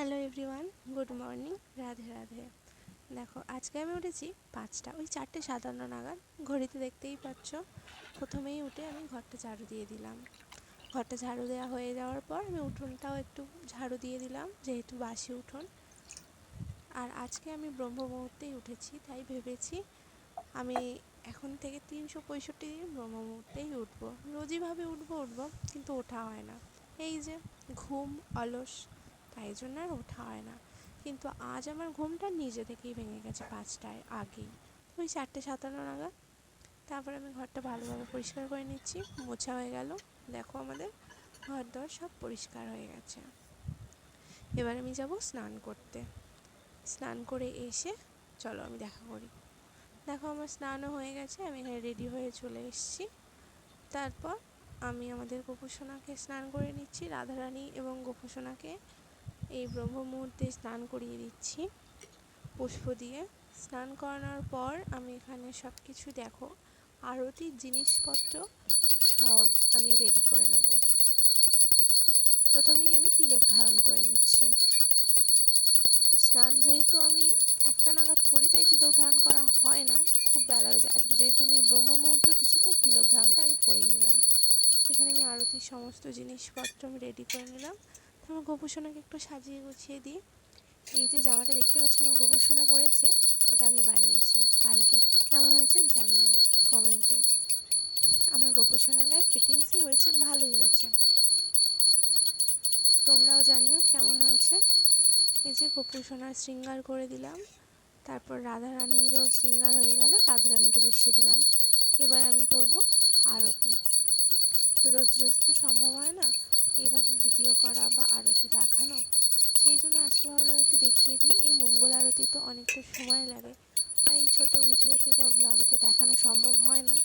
Hello everyone, good morning, Radhe Radhe. দেখো আজকে আমি উঠেছি 5টা, ওই 4:57 নাগাদ। ঘড়িতে দেখতেই পাচ্ছ। প্রথমেই উঠে আমি ঘরটা ঝাড়ু দিয়ে দিলাম। ঘরটা ঝাড়ু দেওয়া হয়ে যাওয়ার পর আমি উঠোনটাও একটু ঝাড়ু দিয়ে দিলাম, যেহেতু বাসি উঠোন। আর আজকে আমি ব্রহ্ম মুহূর্তেই উঠেছি, তাই ভেবেছি আমি এখন থেকে 365 দিন ব্রহ্ম মুহূর্তেই উঠবো। রোজইভাবে উঠবো কিন্তু ওঠা হয় না। এই যে ঘুম অলস, তাই জন্য আর ওঠা হয় না। কিন্তু আজ আমার ঘুমটা নিজে থেকেই ভেঙে গেছে 5টায় আগেই, ওই 4:57 নাগাদ। তারপর আমি ঘরটা ভালোভাবে পরিষ্কার করে নিচ্ছি, মোছা হয়ে গেল। দেখো আমাদের ঘর দর সব পরিষ্কার হয়ে গেছে। এবার আমি যাব স্নান করতে। স্নান করে এসে চলো আমি দেখা করি। দেখো আমার স্নানও হয়ে গেছে, আমি এখানে রেডি হয়ে চলে এসেছি। তারপর আমি আমাদের গোপুসোনাকে স্নান করে নিচ্ছি। রাধারানী এবং গোপুসোনাকে এই ব্রহ্ম মুহূর্তে স্নান করিয়ে দিচ্ছি পুষ্প দিয়ে। স্নান করানোর পর আমি এখানে সব কিছু দেখো আরতির জিনিসপত্র সব আমি রেডি করে নেব। প্রথমেই আমি তিলক ধারণ করে নিচ্ছি। স্নান যেহেতু আমি 1টা নাগাদ করি, তাই তিলক ধারণ করা হয় না, খুব বেলা হয়ে যায়। আজকে যেহেতু আমি ব্রহ্ম মুহূর্তে উঠেছি, তাই তিলক ধারণটা আগে করেই নিলাম। এখানে আমি আরতির সমস্ত জিনিসপত্র আমি রেডি করে নিলাম। তারপর গোপুসোনাকে একটু সাজিয়ে গুছিয়ে দিই। এই যে জামাটা দেখতে পাচ্ছ আমার গোপুসোনা পরেছে, এটা আমি বানিয়েছি কালকে। কেমন হয়েছে জানিও কমেন্টে। আমার গোপুসোনার গায়ে ফিটিংসই হয়েছে, ভালোই হয়েছে। তোমরাও জানিও কেমন হয়েছে। এই যে গোপুসোনার শৃঙ্গার করে দিলাম। তারপর রাধারানীরও শৃঙ্গার হয়ে গেল, রাধারানীকে বসিয়ে দিলাম। এবার আমি করব আরতি। রোজ রোজ তো সম্ভব হয় না এইভাবে ভিডিও করা বা আরতি দেখানো, সেই জন্য আজকে ভাবলাম একটু দেখিয়ে দিই। এই মঙ্গল আরতি তো অনেকটা সময় লাগে, আর এই ছোট ভিডিওতে বা ব্লগে তো দেখানো সম্ভব হয় না।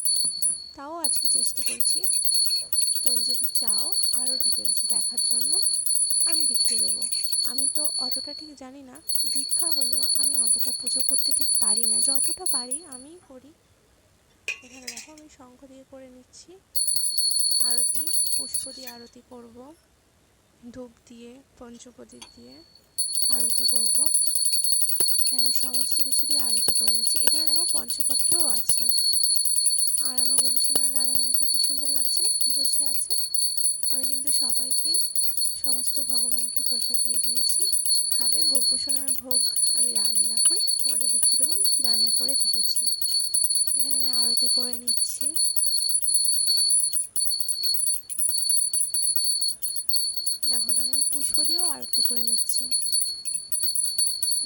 তাও আজকে চেষ্টা করছি। তোমরা যদি চাও আরও ডিটেলসে দেখার জন্য, আমি দেখিয়ে দেবো। আমি তো অতটা ঠিক জানি না, দীক্ষা হলেও আমি অতটা পুজো করতে ঠিক পারি না। যতটা পারি আমিই করি। এখানে দেখো আমি শঙ্খ দিয়ে করে নিচ্ছি আরতি, পুষ্প দিয়ে আরতি করব, ধূপ দিয়ে পঞ্চপ্রদীপ দিয়ে আরতি করব। এখানে আমি সমস্ত কিছু দিয়ে আরতি করে নিচ্ছি। এখানে দেখো পঞ্চপত্রও আছে। আর আমার গোপুসোনা রাধারানীকে কি সুন্দর লাগছে না, বসে আছে। আমি কিন্তু সবাইকেই সমস্ত ভগবানকে প্রসাদ দিয়ে দিয়েছি, খাবে। গোপুসোনার ভোগ আমি রান্না করে তোমাদের দেখিয়ে দেবো আমি কী রান্না করে দিয়েছি। এখানে আমি আরতি করে নিচ্ছি। দেখো এখানে আমি পুষ্প দিয়েও আরতি করে নিচ্ছি।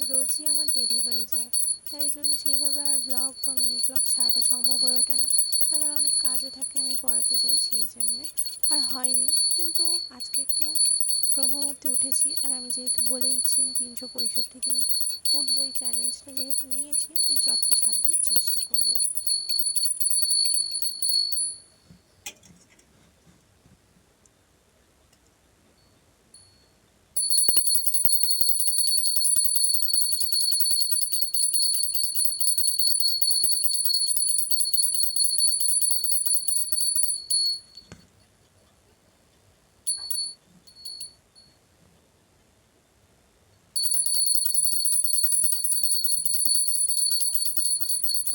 রোজই আমার দেরি হয়ে যায়, তাই জন্য সেইভাবে আর ব্লগ বা মিনি ব্লগ ছাড়াটা সম্ভব হয়ে ওঠে না। আমার অনেক কাজও থাকে, আমি পড়াতে যাই, সেই জন্যে আর হয়নি। কিন্তু আজকে একটু ব্রহ্ম মুহূর্তে উঠেছি, আর আমি যেহেতু বলেইছি 365 দিন উঠবো, এই চ্যালেঞ্জটা যেহেতু নিয়েছি, আমি যথাসাধ্য চেষ্টা করব।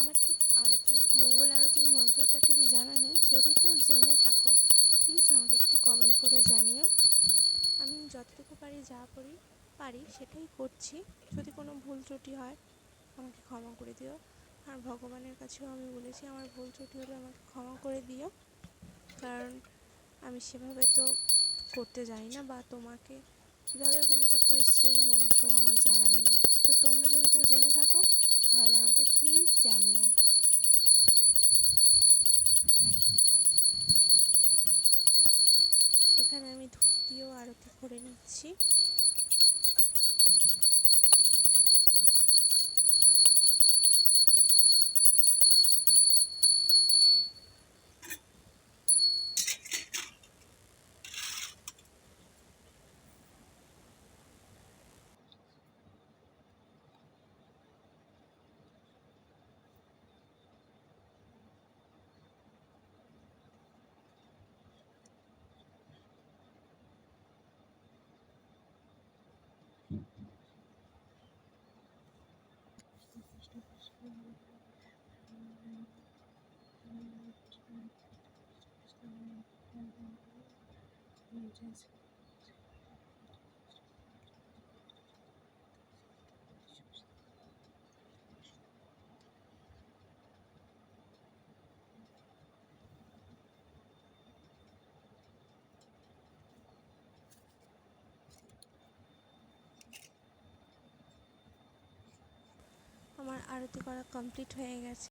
আমার ঠিক আরতির মঙ্গল আরতির মন্ত্রটা ঠিক জানা নেই, যদি কেউ জেনে থাকো প্লিজ আমাকে একটু কমেন্ট করে জানিও। আমি যতটুকু পারি যা পারি সেটাই করছি। যদি কোনো ভুল ত্রুটি হয় আমাকে ক্ষমা করে দিও। আর ভগবানের কাছেও আমি বলেছি আমার ভুল ত্রুটি হলে আমাকে ক্ষমা করে দিও, কারণ আমি সেভাবে তো করতে যাই না, বা তোমাকে কীভাবে পুজো করতে হয় সেই মন্ত্র আমার জানা নেই। তো তোমরা যদি কেউ জেনে থাকো তাহলে আমাকে প্লিজ জানিও। এখানে আমি ধূপ দিয়েও আরতি করে নিচ্ছি। আমার আরতি করা কমপ্লিট হয়ে গেছে।